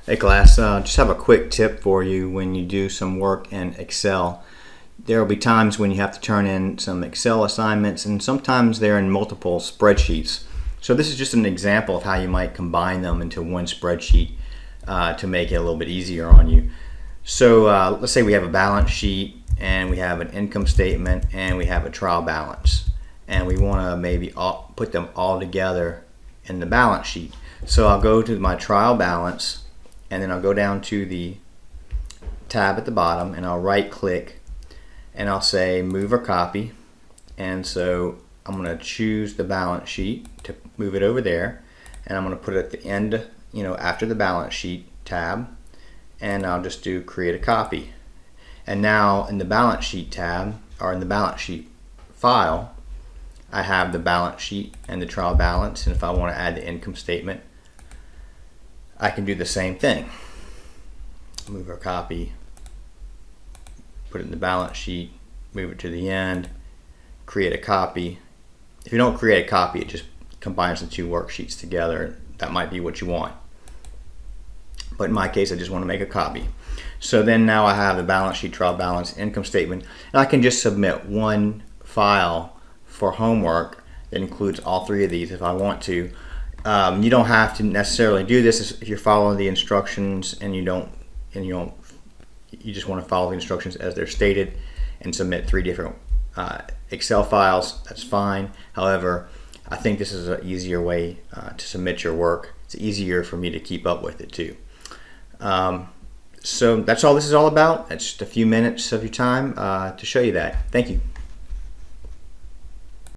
Hey class, just have a quick tip for you when you do some work in Excel. There will be times when you have to turn in some Excel assignments, and sometimes they're in multiple spreadsheets. So this is just an example of how you might combine them into one spreadsheet to make it a little bit easier on you. So let's say we have a balance sheet and we have an income statement and we have a trial balance, and we want to maybe put them all together in the balance sheet. So I'll go to my trial balance, and then I'll go down to the tab at the bottom and I'll right click and I'll say move or copy. And so I'm going to choose the balance sheet to move it over there, and I'm going to put it at the end, after the balance sheet tab, and I'll just do create a copy. And now in the balance sheet tab, or in the balance sheet file, I have the balance sheet and the trial balance, and if I want to add the income statement, I can do the same thing. Move or copy, put it in the balance sheet, move it to the end, create a copy. If you don't create a copy, it just combines the two worksheets together. That might be what you want. But in my case, I just want to make a copy. So then now I have the balance sheet, trial balance, income statement, and I can just submit one file for homework that includes all three of these if I want to. You don't have to necessarily do this if you're following the instructions and you just want to follow the instructions as they're stated and submit three different Excel files. That's fine. However, I think this is an easier way to submit your work. It's easier for me to keep up with it too. So that's all this is all about. It's just a few minutes of your time to show you that. Thank you.